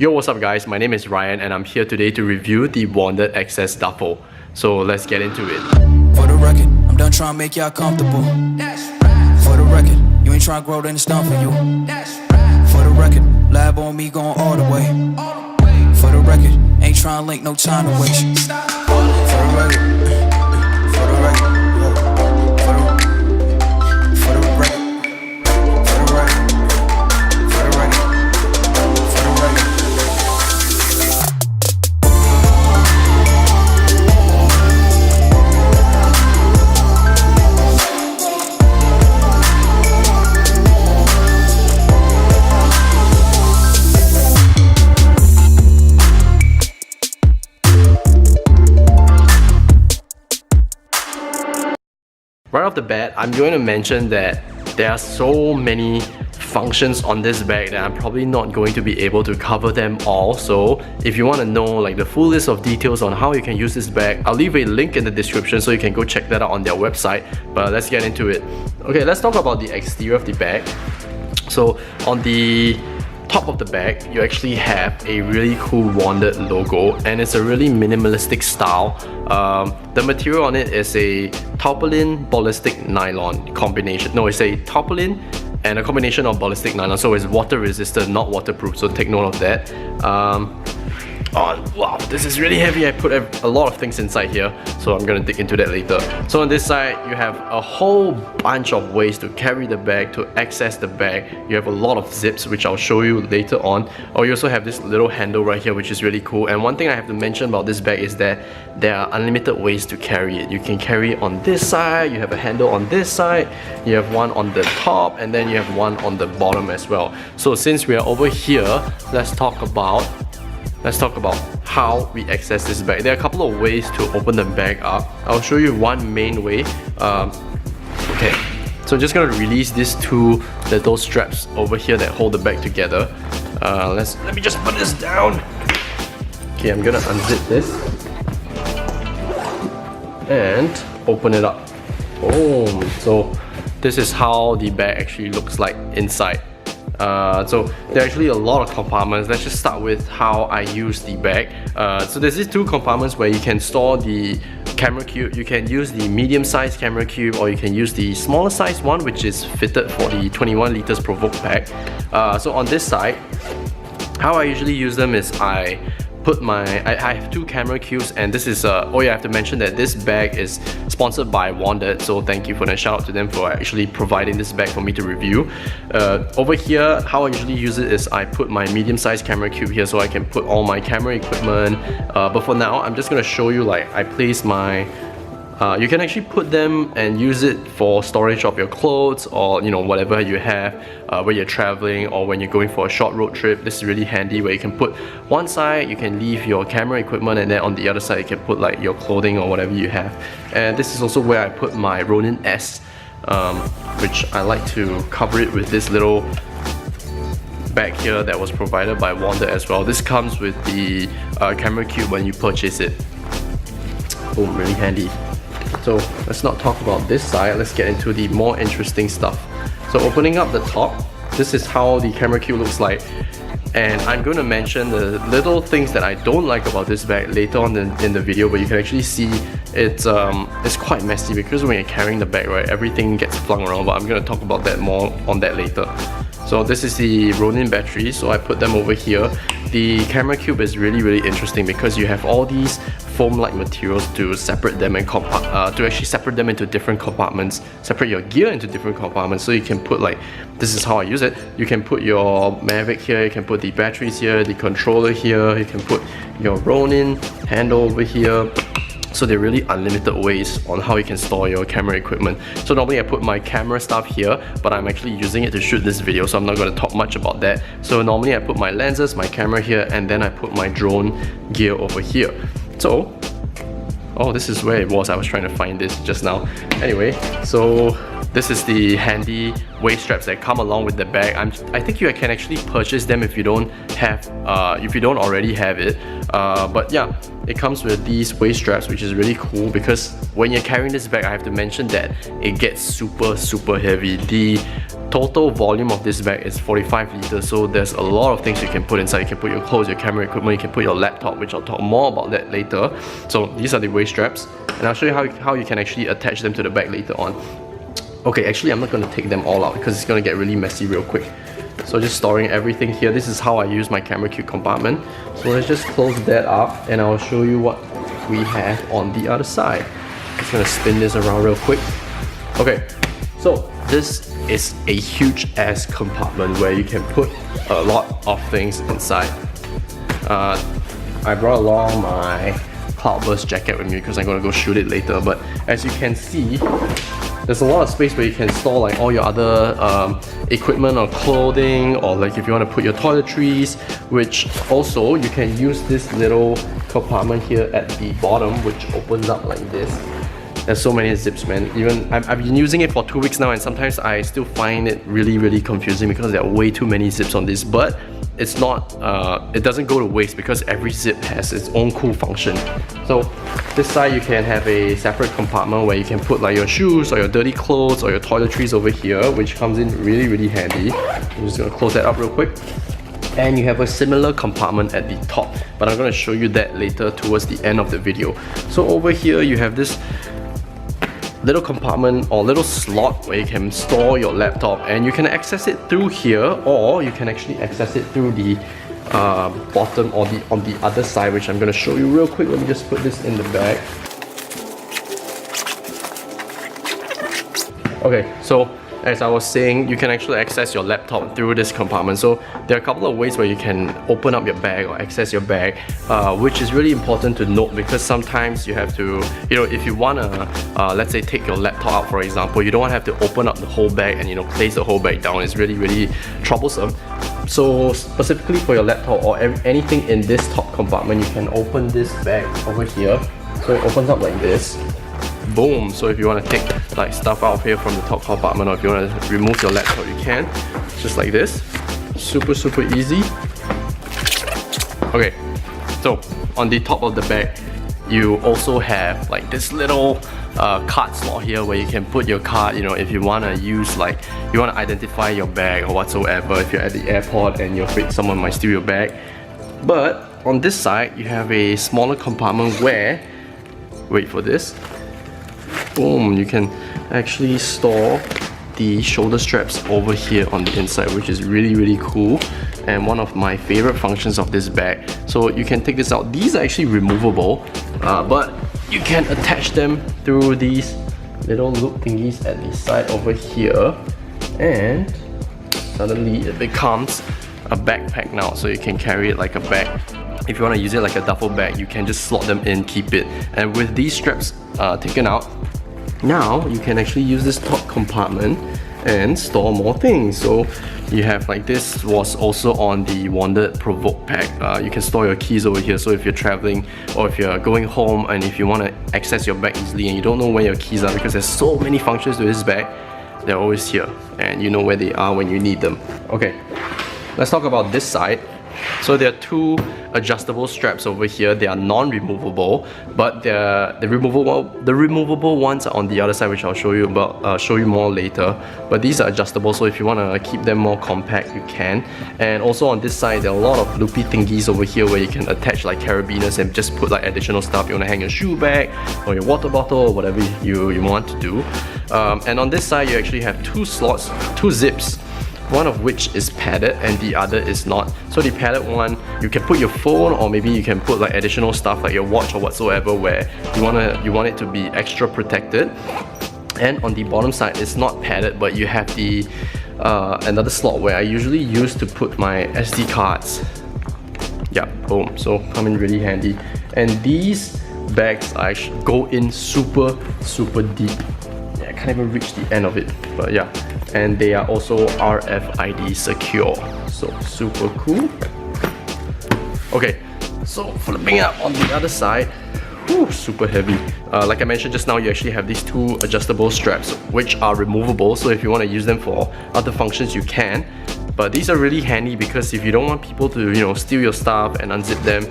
Yo, what's up guys? My name is Ryan and I'm here today to review the WANDRD Hexad Duffel. So let's get into it. For the record, I'm done trying to make y'all comfortable. For the record, you ain't trying to grow, then it's done for you. For the record, lab on me going all the way. For the record, ain't trying to link, no time to waste. For the record, for the record. Right off the bat, I'm going to mention that there are so many functions on this bag that I'm probably not going to be able to cover them all. So if you want to know like the full list of details on how you can use this bag, I'll leave a link in the description so you can go check that out on their website. But let's get into it. Okay, let's talk about the exterior of the bag. So on the top of the bag, you actually have a really cool WANDRD logo, and it's a really minimalistic style. The material on it is a tarpaulin ballistic nylon combination. No, it's a tarpaulin and a combination of ballistic nylon, so it's water resistant, not waterproof, so take note of that. Wow, this is really heavy. I put a lot of things inside here, so I'm gonna dig into that later. So on this side, you have a whole bunch of ways to carry the bag, to access the bag. You have a lot of zips, which I'll show you later on. Or you also have this little handle right here, which is really cool. And one thing I have to mention about this bag is that there are unlimited ways to carry it. You can carry it on this side, you have a handle on this side, you have one on the top, and then you have one on the bottom as well. So since we are over here, let's talk about how we access this bag. There are a couple of ways to open the bag up. I'll show you one main way. Okay, so I'm just gonna release these two little straps over here that hold the bag together. Let me just put this down. Okay, I'm gonna unzip this and open it up. Boom. So this is how the bag actually looks like inside. So there are actually a lot of compartments. Let's just start with how I use the bag. So there's these two compartments where you can store the camera cube. You can use the medium-sized camera cube, or you can use the smaller size one, which is fitted for the 21 liters Provoke pack. So on this side, how I usually use them is I have two camera cubes, and this is oh yeah, I have to mention that this bag is sponsored by WANDRD, so thank you for the shout out to them for actually providing this bag for me to review. Over here, how I usually use it is I put my medium-sized camera cube here so I can put all my camera equipment, but for now I'm just gonna show you like I place my you can actually put them and use it for storage of your clothes, or you know, whatever you have when you're traveling or when you're going for a short road trip. This is really handy, where you can put one side, you can leave your camera equipment, and then on the other side you can put like your clothing or whatever you have. And this is also where I put my Ronin S, which I like to cover it with this little bag here that was provided by WANDRD as well. This comes with the camera cube when you purchase it. Boom, really handy. So let's not talk about this side, let's get into the more interesting stuff. So opening up the top, this is how the camera cube looks like. And I'm going to mention the little things that I don't like about this bag later on in the video, but you can actually see it's quite messy, because when you're carrying the bag, right, everything gets flung around, but I'm going to talk about that more on that later. So this is the Ronin battery, so I put them over here. The camera cube is really interesting because you have all these foam-like materials to separate them and to actually separate them into different compartments, separate your gear into different compartments. So you can put like, this is how I use it. You can put your Mavic here, you can put the batteries here, the controller here, you can put your Ronin handle over here. So there are really unlimited ways on how you can store your camera equipment. So normally I put my camera stuff here, but I'm actually using it to shoot this video, so I'm not going to talk much about that. So normally I put my lenses, my camera here, and then I put my drone gear over here. So, oh, this is where it was. I was trying to find this just now. Anyway, so this is the handy waist straps that come along with the bag. I think you can actually purchase them if you don't already have it. But yeah, it comes with these waist straps, which is really cool because when you're carrying this bag, I have to mention that it gets super heavy. total volume of this bag is 45 liters, so there's a lot of things you can put inside. You can put your clothes, your camera equipment, you can put your laptop, which I'll talk more about that later. So these are the waist straps, and I'll show you how you can actually attach them to the bag later on. Okay, actually I'm not going to take them all out because it's going to get really messy real quick. So just storing everything here. This is how I use my camera cube compartment. So let's just close that up and I'll show you what we have on the other side. Just going to spin this around real quick. Okay, so this is a huge ass compartment where you can put a lot of things inside. I brought along my cloudburst jacket with me because I'm going to go shoot it later, but as you can see, there's a lot of space where you can store like all your other equipment or clothing, or like if you want to put your toiletries, which also you can use this little compartment here at the bottom, which opens up like this. There's so many zips, man. Even I've been using it for 2 weeks now, and sometimes I still find it really confusing because there are way too many zips on this, but it's not, it doesn't go to waste because every zip has its own cool function. So this side you can have a separate compartment where you can put like your shoes or your dirty clothes or your toiletries over here, which comes in really handy. I'm just gonna close that up real quick. And you have a similar compartment at the top, but I'm gonna show you that later towards the end of the video. So over here you have this little compartment or little slot where you can store your laptop, and you can access it through here, or you can actually access it through the bottom or on the other side, which I'm going to show you real quick. Let me just put this in the bag. Okay, so as I was saying, you can actually access your laptop through this compartment. So there are a couple of ways where you can open up your bag or access your bag, which is really important to note, because sometimes you have to, you know, if you want to, let's say take your laptop out for example, you don't want to have to open up the whole bag and, you know, place the whole bag down. It's really troublesome. So specifically for your laptop or anything in this top compartment, you can open this bag over here. So it opens up like this. Boom! So if you want to take like stuff out of here from the top compartment, or if you want to remove your laptop, you can. Just like this. Super easy. Okay, so on the top of the bag, you also have like this little card slot here where you can put your card, you know, if you want to use, like, you want to identify your bag or whatsoever, if you're at the airport and you're afraid someone might steal your bag. But on this side, you have a smaller compartment where, wait for this, boom, you can actually store the shoulder straps over here on the inside, which is really cool, and one of my favorite functions of this bag. So you can take this out. These are actually removable, but you can attach them through these little loop thingies at the side over here, and suddenly it becomes a backpack now, so you can carry it like a bag. If you want to use it like a duffel bag, you can just slot them in, keep it. And with these straps taken out, now you can actually use this top compartment and store more things. So you have, like, this was also on the WANDRD Provoke pack. You can store your keys over here, so if you're traveling or if you're going home and if you want to access your bag easily and you don't know where your keys are, because there's so many functions to this bag, they're always here and you know where they are when you need them. Okay, let's talk about this side. So there are two adjustable straps over here. They are non-removable, but the removable ones are on the other side, which I'll show you about, show you more later. But these are adjustable, so if you want to keep them more compact, you can. And also on this side, there are a lot of loopy thingies over here where you can attach like carabiners and just put like additional stuff. You want to hang your shoe bag or your water bottle or whatever you want to do. And on this side, you actually have two slots, two zips, one of which is padded and the other is not. So the padded one, you can put your phone, or maybe you can put like additional stuff like your watch or whatsoever, where you want it to be extra protected. And on the bottom side, it's not padded, but you have the another slot where I usually use to put my SD cards. Yeah, boom. So come in really handy. And these bags actually go in super deep. Yeah, I can't even reach the end of it, but yeah. And they are also RFID secure, so super cool. Okay, so flipping it up on the other side, whew, super heavy. Like I mentioned just now, you actually have these two adjustable straps which are removable, so if you want to use them for other functions, you can. But these are really handy because if you don't want people to, you know, steal your stuff and unzip them,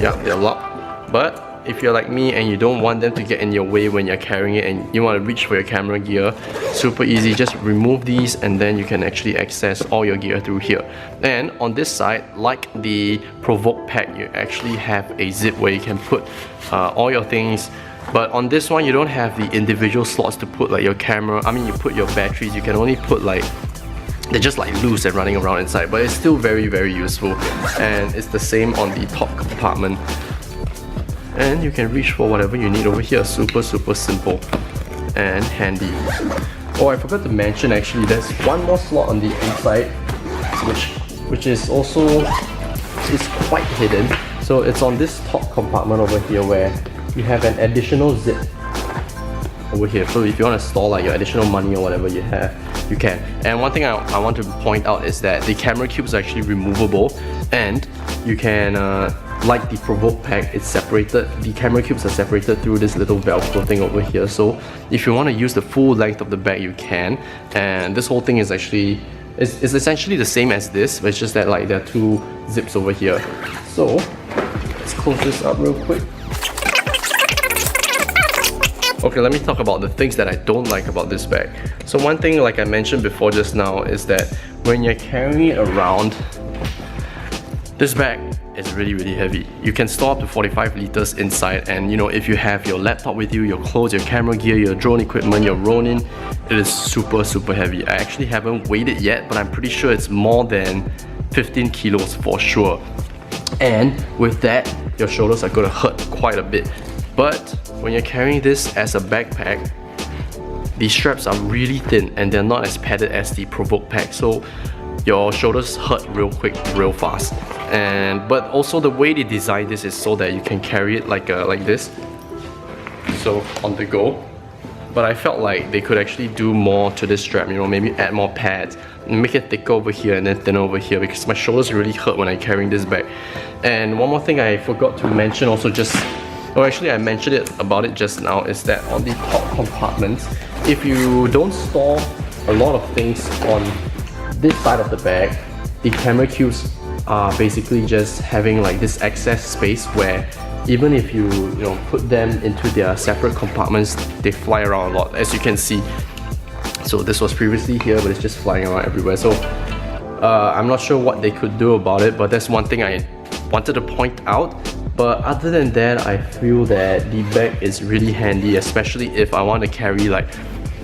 yeah, they're locked. But if you're like me and you don't want them to get in your way when you're carrying it and you want to reach for your camera gear, super easy, just remove these and then you can actually access all your gear through here. And on this side, like the Provoke pack, you actually have a zip where you can put all your things. But on this one, you don't have the individual slots to put like your camera. I mean, you put your batteries, you can only put like, they're just like loose and running around inside, but it's still very, very useful. And it's the same on the top compartment. And you can reach for whatever you need over here. Super, super simple and handy. Oh, I forgot to mention actually, there's one more slot on the inside, which is also, it's quite hidden. So it's on this top compartment over here where you have an additional zip over here. So if you want to store like your additional money or whatever you have, you can. And one thing I want to point out is that the camera cubes are actually removable, and you can like the Provoke pack, it's separated. The camera cubes are separated through this little Velcro thing over here. So if you want to use the full length of the bag, you can. And this whole thing is actually, it's essentially the same as this, but it's just that like there are two zips over here. So let's close this up real quick. Okay, let me talk about the things that I don't like about this bag. So one thing, like I mentioned before just now, is that when you're carrying it around, this bag is really, really heavy. You can store up to 45 liters inside, and you know, if you have your laptop with you, your clothes, your camera gear, your drone equipment, your Ronin, it is super, super heavy. I actually haven't weighed it yet, but I'm pretty sure it's more than 15 kilos for sure. And with that, your shoulders are gonna hurt quite a bit. But when you're carrying this as a backpack, the straps are really thin and they're not as padded as the Provoke pack, so your shoulders hurt real quick, real fast. But also the way they designed this is so that you can carry it like this, so on the go. But I felt like they could actually do more to this strap, you know, maybe add more pads and make it thicker over here and then thinner over here, because my shoulders really hurt when I'm carrying this bag. And one more thing I forgot to mention also, actually I mentioned about it just now, is that on the top compartments, if you don't store a lot of things on this side of the bag, the camera cubes are basically just having like this excess space where even if you put them into their separate compartments, they fly around a lot, as you can see. So this was previously here, but it's just flying around everywhere. So I'm not sure what they could do about it, but that's one thing I wanted to point out. But other than that, I feel that the bag is really handy, especially if I want to carry like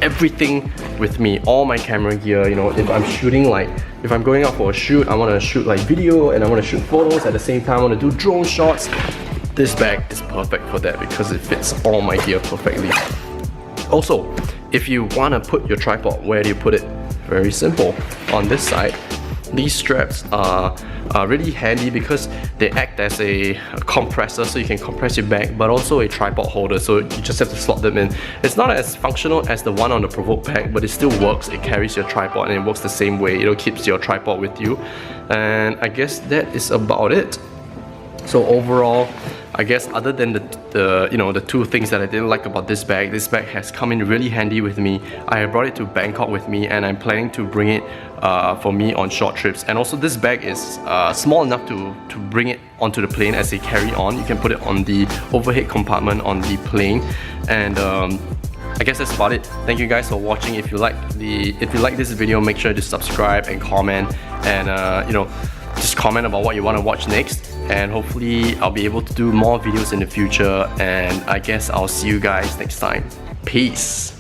everything with me, all my camera gear. You know, if I'm shooting, like if I'm going out for a shoot, I want to shoot like video and I want to shoot photos at the same time, I want to do drone shots. This bag is perfect for that because it fits all my gear perfectly. Also, if you want to put your tripod, where do you put it? Very simple. On this side, these straps are really handy because they act as a compressor, so you can compress your bag, but also a tripod holder, so you just have to slot them in. It's not as functional as the one on the Provoke pack, but it still works. It carries your tripod and it works the same way. It keeps your tripod with you. And I guess that is about it. So overall, I guess other than the two things that I didn't like about this bag has come in really handy with me. I brought it to Bangkok with me, and I'm planning to bring it for me on short trips. And also this bag is small enough to bring it onto the plane as a carry-on. You can put it on the overhead compartment on the plane. And I guess that's about it. Thank you guys for watching. If you like this video, make sure to subscribe and comment, and just comment about what you want to watch next, and hopefully I'll be able to do more videos in the future, and I guess I'll see you guys next time. Peace.